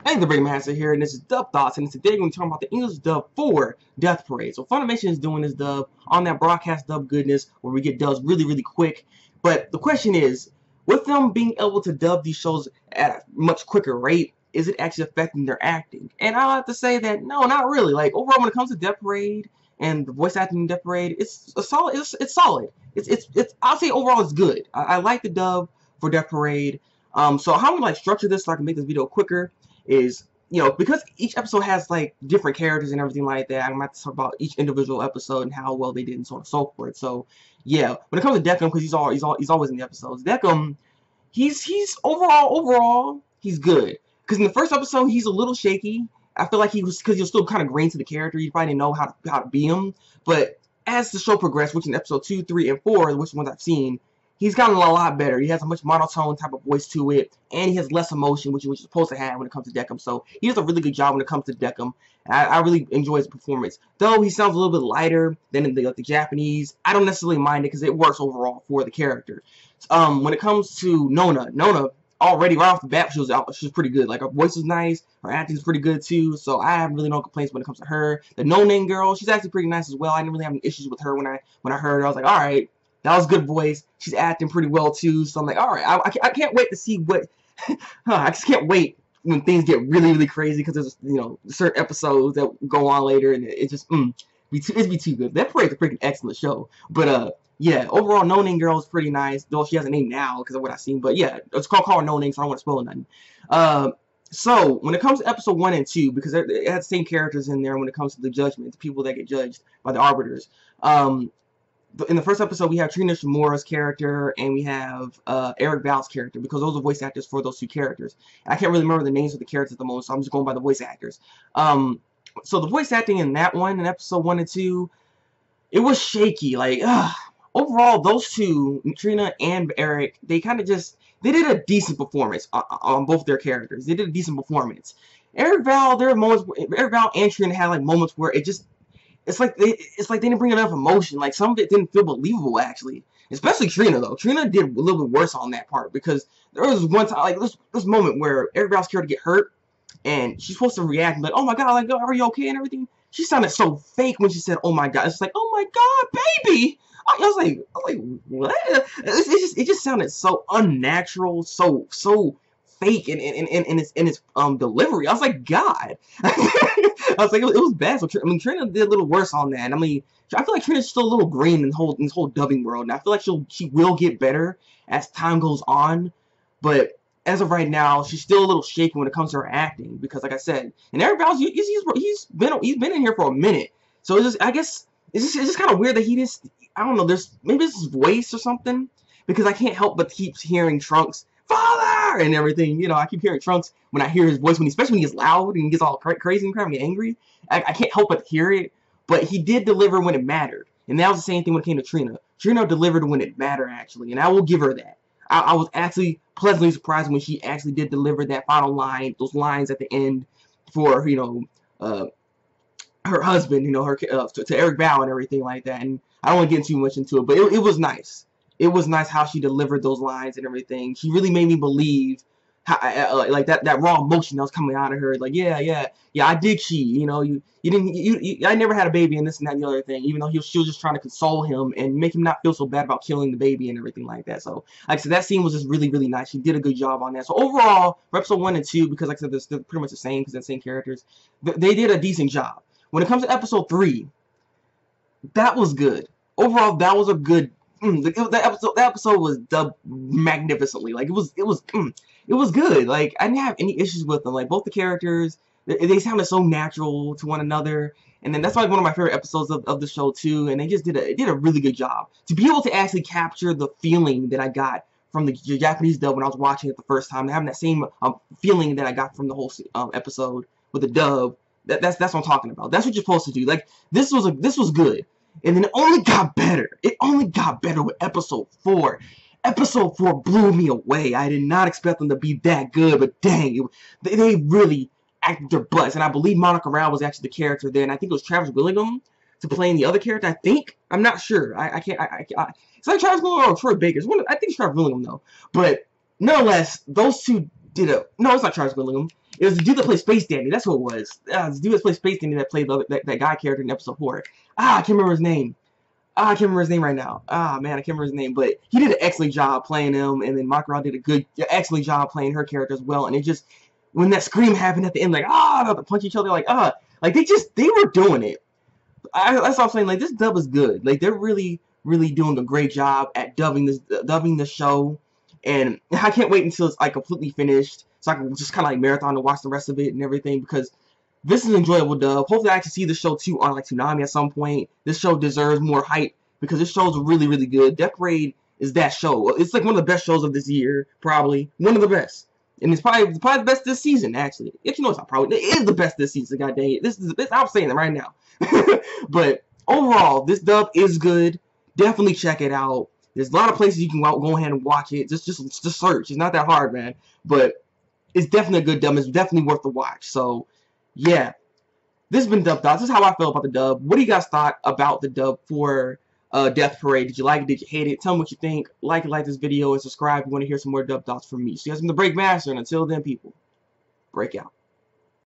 Hey, the Thabreakmaster here, and this is Dub Thoughts, and today we're going to talk about the English dub for Death Parade. So Funimation is doing this dub on that broadcast dub goodness, where we get dubs really, really quick. But the question is, with them being able to dub these shows at a much quicker rate, is it actually affecting their acting? And I'll have to say that, no, not really. Like, overall, when it comes to Death Parade and the voice acting in Death Parade, it's a solid, it's solid. I'll say overall it's good. I like the dub for Death Parade. So how I'm going to, like, structure this so I can make this video quicker is, because each episode has like different characters and everything like that, I'm going to have to talk about each individual episode and how well they did and so on and so forth. So yeah, when it comes to Decim, because he's always in the episodes, Decim, he's overall he's good. Because in the first episode he's a little shaky. I feel like because he was still kind of green to the character, you probably didn't know how to be him. But as the show progressed, which in episode 2, 3, and 4, which ones I've seen, he's gotten a lot better. He has a much monotone type of voice to it, and he has less emotion, which you're supposed to have when it comes to Decim. So he does a really good job when it comes to Decim. I really enjoy his performance. Though he sounds a little bit lighter than in the Japanese, I don't necessarily mind it because it works overall for the character. When it comes to Nona already right off the bat she was pretty good. Like, her voice is nice, her acting is pretty good too. So I have really no complaints when it comes to her. The No Name girl, she's actually pretty nice as well. I didn't really have any issues with her when I heard her. I was like, all right. That was a good voice. She's acting pretty well too, so I'm like, all right, I can't wait to see what. I just can't wait when things get really, really crazy because there's certain episodes that go on later, and it just it'd be too good. That Parade's a freaking excellent show, but yeah, overall, No Name Girl is pretty nice. Though she has a name now because of what I've seen, but yeah, it's called her No Name, so I don't want to spoil nothing. So when it comes to episode 1 and 2, because it has the same characters in there when it comes to the judgment, the people that get judged by the arbiters. In the first episode, we have Trina Shimura's character, and we have Eric Val's character, because those are voice actors for those two characters. And I can't really remember the names of the characters at the moment, so I'm just going by the voice actors. So the voice acting in that one, in episode 1 and 2, it was shaky. Like, overall, those two, Trina and Eric, they kind of they did a decent performance on both their characters. They did a decent performance. Eric Val, there are moments where Eric Val and Trina had like moments where it's like they didn't bring enough emotion. Like, some of it didn't feel believable, actually. Especially Trina, though. Trina did a little bit worse on that part, because there was one time, like this moment where Eric Val's character get hurt, and she's supposed to react like, "Oh my God, like, are you okay?" and everything. She sounded so fake when she said, "Oh my God." It's like, "Oh my God, baby." I was like, what? It just sounded so unnatural, so fake in its delivery. I was like, God. I was like, it was bad. So I mean, Trina did a little worse on that. I mean, I feel like Trina's still a little green in this whole dubbing world, and I feel like she will get better as time goes on. But as of right now, she's still a little shaky when it comes to her acting, because, like I said, and Eric Val's he's been in here for a minute. So it's just, I guess it's just kind of weird that he just, I don't know, maybe it's his voice or something, because I can't help but keep hearing Trunks, "Father!" and everything. I keep hearing Trunks when I hear his voice, especially when he gets loud and he gets all crazy and crazy and angry. I can't help but hear it, but he did deliver when it mattered. And that was the same thing when it came to Trina. Trina delivered when it mattered, actually, and I will give her that. I was actually pleasantly surprised when she actually did deliver that final line, those lines at the end for, her husband, to Eric Val and everything like that. And I don't want to get too much into it, but it was nice. It was nice how she delivered those lines and everything. She really made me believe how, like, that raw emotion that was coming out of her. Like, yeah, I dig she. I never had a baby and this and that and the other thing. Even though she was just trying to console him and make him not feel so bad about killing the baby and everything like that. So, like I said, that scene was just really, really nice. She did a good job on that. So overall, for episode 1 and 2, because like I said, they're pretty much the same because they're the same characters, they did a decent job. When it comes to episode 3, that was good. Overall, that was a good. That episode was dubbed magnificently. Like, it was good. Like, I didn't have any issues with them. Like, both the characters, they sounded so natural to one another. And then that's like one of my favorite episodes of the show too. And they just did a really good job to be able to actually capture the feeling that I got from the Japanese dub when I was watching it the first time, having that same feeling that I got from the whole episode with the dub. That's what I'm talking about. That's what you're supposed to do. Like, this was good. And then it only got better. It only got better with episode 4. Episode 4 blew me away. I did not expect them to be that good, but dang, they really acted their butts. And I believe Monica Rao was actually the character there, and I think it was Travis Willingham to playing the other character. I think, I'm not sure. It's like Travis Willingham or Troy Baker. I think it's Travis Willingham though. But nonetheless, those two did a no, it's not Charles Willingham. It was the dude that played Space Dandy. That's who it was. The dude that played Space Dandy that played that guy character in episode 4. I can't remember his name. I can't remember his name right now. Man, I can't remember his name. But he did an excellent job playing him, and then Makara did excellent job playing her character as well. And it just, when that scream happened at the end, like, about to punch each other, like, like they were doing it. That's what I'm saying. Like, this dub is good. Like, they're really doing a great job at dubbing the show. And I can't wait until it's like completely finished, so I can just kind of like marathon to watch the rest of it and everything, because this is an enjoyable dub. Hopefully I can see the show too on like Toonami at some point. This show deserves more hype because this show is really good. Death Parade is that show. It's like one of the best shows of this year, probably one of the best, and it's probably the best this season. Actually, if you know, it's not probably, it is the best this season. God dang it, this is I'm saying it right now. But overall, this dub is good. Definitely check it out. There's a lot of places you can go ahead and watch it. Just search. It's not that hard, man. But it's definitely a good dub. It's definitely worth the watch. So, yeah. This has been Dub Thoughts. This is how I feel about the dub. What do you guys thought about the dub for Death Parade? Did you like it? Did you hate it? Tell me what you think. Like this video and subscribe if you want to hear some more Dub Thoughts from me. So, you guys, I'm the Thabreakmaster, and until then, people, break out.